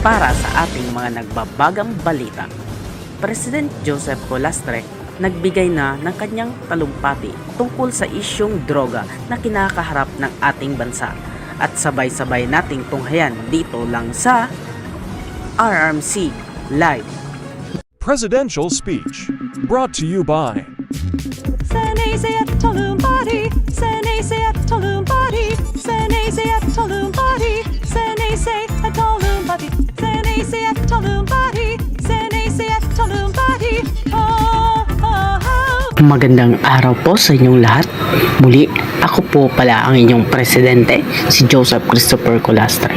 para sa ating mga nagbabagang balita. President Joseph Colastre nagbigay na ng kanyang talumpati tungkol sa isyong droga na kinakaharap ng ating bansa. At sabay-sabay nating tunghayan dito lang sa RMC Live. Presidential speech brought to you by Senese at Tolumbati, Senese at Tolumbati, Senese at Tolumbati, Senese at Tolumbati, Senese at Tolumbati, Senese at Tolumbati. Oh, oh, oh. Magandang araw po sa inyong lahat. Muli, ako po pala ang inyong presidente, si Joseph Christopher Colastre.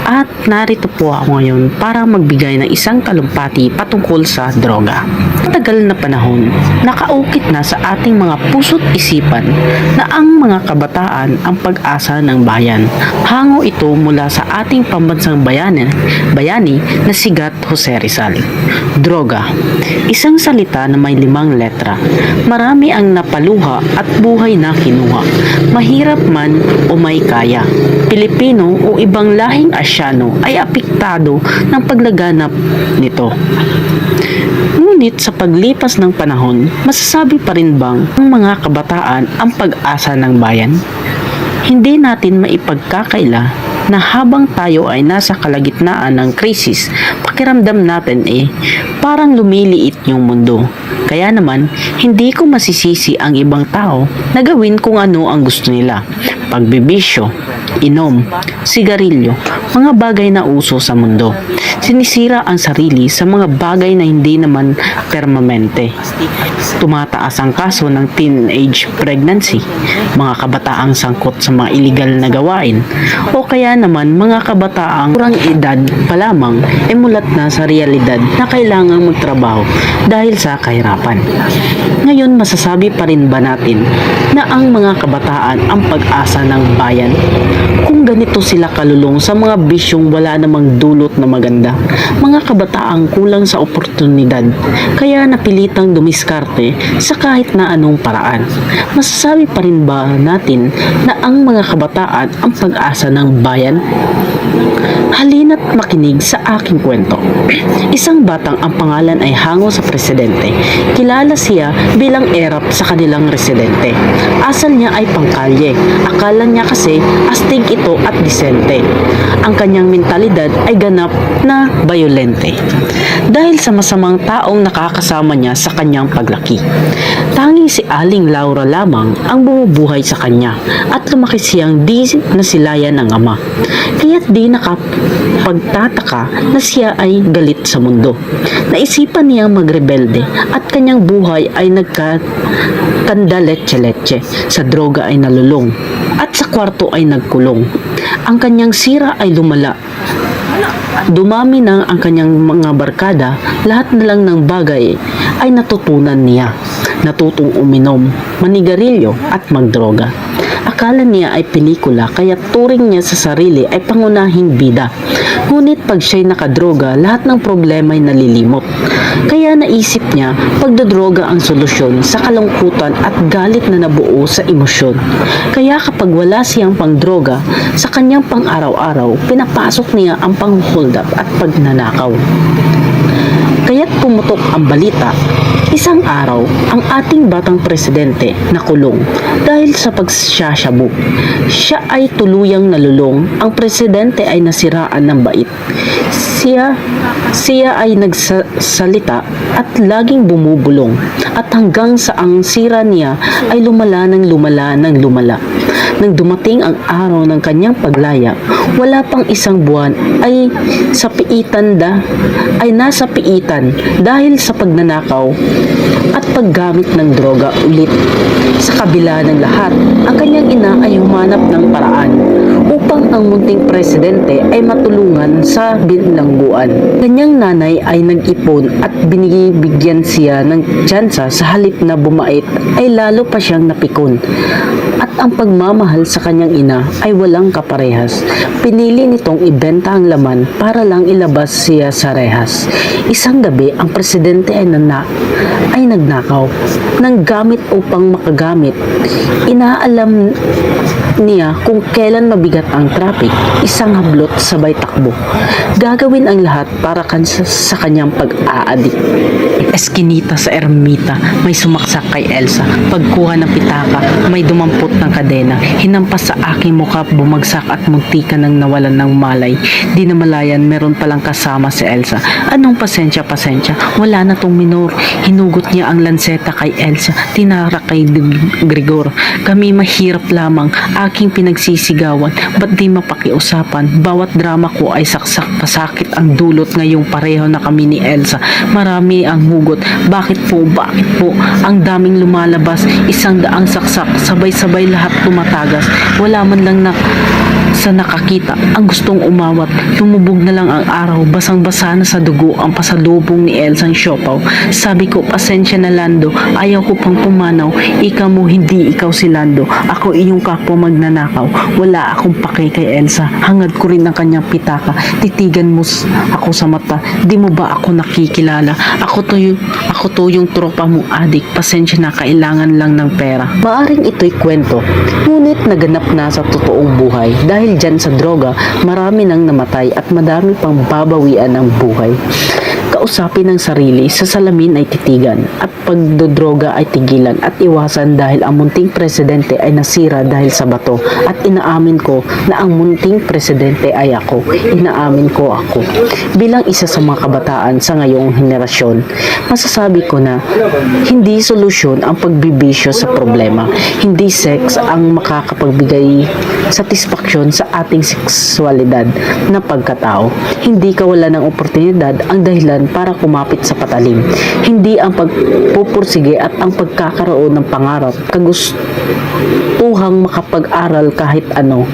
At narito po ako ngayon para magbigay ng isang talumpati patungkol sa droga. Matagal na panahon, nakaukit na sa ating mga puso't isipan na ang mga kabataan ang pag-asa ng bayan. Hango ito mula sa ating pambansang bayani na si Gat Jose Rizal. Droga, isang salita na may 5 letra. Marami ang napaluha at buhay na kinuha. Mahirap man o may kaya. Pilipino o ibang lahing Asyano ay apektado ng paglaganap nito. Ngunit sa paglipas ng panahon, masasabi pa rin bang ang mga kabataan ang pag-asa ng bayan? Hindi natin maipagkakaila na habang tayo ay nasa kalagitnaan ng krisis, pakiramdam natin parang lumiliit yung mundo. Kaya naman, hindi ko masisisi ang ibang tao na gawin kung ano ang gusto nila. Pagbibisyo, inom, sigarilyo, mga bagay na uso sa mundo. Sinisira ang sarili sa mga bagay na hindi naman permanente. Tumataas ang kaso ng teenage pregnancy, mga kabataang sangkot sa mga illegal na gawain, o kaya naman mga kabataang kurang edad pa lamang ay mulat na sa realidad na kailangang magtrabaho dahil sa kahirapan. Ngayon, masasabi pa rin ba natin na ang mga kabataan ang pag-asa ng bayan? Kung ganito sila kalulong sa mga bisyong wala namang dulot na maganda, mga kabataang kulang sa oportunidad, kaya napilitang dumiskarte sa kahit na anong paraan. Masasabi pa rin ba natin na ang mga kabataan ang pag-asa ng bayan? Halina't makinig sa aking kwento. Isang batang ang pangalan ay Hango sa presidente. Kilala siya bilang erap sa kanilang residente. Asal niya ay pangkalye. Akala niya kasi astig ito at disente. Ang kanyang mentalidad ay ganap na bayolente. Dahil sa masamang taong nakakasama niya sa kanyang paglaki. Tanging si Aling Laura lamang ang bumubuhay sa kanya at lumaki siyang di nasilayan ng ama. Kaya't di nakapagtataka na siya ay galit sa mundo. Naisipan niyang magrebelde at kanyang buhay ay nagkandaletse-letse. Sa droga ay nalulong at sa kwarto ay nagkulong. Ang kanyang sira ay lumala. Dumami na ang kanyang mga barkada, lahat na lang ng bagay ay natutunan niya. Natutong uminom, manigarilyo at magdroga. Akala niya ay pelikula kaya turing niya sa sarili ay pangunahing bida. Ngunit pag siya'y nakadroga, lahat ng problema ay nalilimot. Kaya naisip niya pagdodroga ang solusyon sa kalungkutan at galit na nabuo sa emosyon. Kaya kapag wala siyang pangdroga, sa kanyang pang-araw-araw, pinapasok niya ang pang-hold up at pagnanakaw. Kaya't pumutok ang balita. Isang araw, ang ating batang presidente nakulong dahil sa pagsasyabu. Siya ay tuluyang nalulong. Ang presidente ay nasiraan ng bait. Siya ay nagsasalita at laging bumubulong. At hanggang sa ang sira niya ay lumala ng lumala ng lumala. Nang dumating ang araw ng kanyang paglaya, wala pang isang buwan ay nasa piitan dahil sa pagnanakaw at paggamit ng droga ulit. Sa kabila ng lahat, ang kanyang ina ay humanap ng paraan upang ang munting presidente ay matulungan sa bilangguan. Kanyang nanay ay nag-ipon at binibigyan siya ng tsansa sa halip na bumait ay lalo pa siyang napikon. At ang pagmamahal sa kanyang ina ay walang kaparehas. Pinili nitong ibenta ang laman para lang ilabas siya sa rehas. Isang gabi, ang presidente ay nagnakaw ng gamit upang makagamit. Inaalam niya kung kailan mabigat ang traffic, isang hablot sabay takbo. Gagawin ang lahat para sa kanyang pag-aadik. Eskinita sa ermita, may sumaksak kay Elsa. Pagkuha ng pitaka, may dumampot ng kadena. Hinampas sa aking mukha, bumagsak at muntikan ng nawalan ng malay. Di na malayan, meron palang kasama si Elsa. Anong pasensya? Wala na tong minor. Hinugot niya ang lanseta kay Elsa, tinara kay Gregor. Kami mahirap lamang, aking pinagsisigawan. Ba't di mapakiusapan? Bawat drama ko ay saksak pasakit ang dulot ngayong pareho na kami ni Elsa. Marami ang hugot. Bakit po? Ang daming lumalabas, 100 saksak, sabay-sabay lahat tumatagas. Wala man lang sa nakakita ang gustong umawat. Lumubog na lang ang araw, basang-basa na sa dugo ang pasalubong ni Elsa ang siopaw. Sabi ko, pasensya na Lando, ayaw ko pang pumanaw. Ikaw mo, hindi ikaw si Lando. Ako iyong kapwa magnanakaw. Wala akong pake kay Elsa. Hangad ko rin ang kanyang pitaka. Titigan mo ako sa mata. Di mo ba ako nakikilala? Ako to yung tropa mo, adik. Pasensya na, kailangan lang ng pera. Maaring ito'y kwento, ngunit naganap na sa totoong buhay. Dahil dyan sa droga, marami nang namatay at madami pang babawian ng buhay. Kausapin ng sarili, sa salamin ay titigan at pagdodroga ay tigilan at iwasan dahil ang munting presidente ay nasira dahil sa bato at inaamin ko na ang munting presidente ay ako. Inaamin ko ako. Bilang isa sa mga kabataan sa ngayong henerasyon, masasabi ko na hindi solusyon ang pagbibisyo sa problema. Hindi sex ang makakapagbigay satisfaksyon sa ating sexualidad na pagkatao. Hindi kawalan ng oportunidad ang dahilan para kumapit sa patalim. Hindi ang pagpupursige at ang pagkakaroon ng pangarap, kagustuhang makapag-aral kahit ano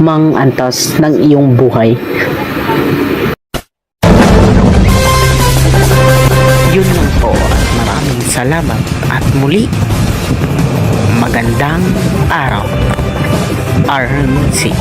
mang antas ng iyong buhay. Yun lang po at maraming salamat at muli magandang araw. RNC.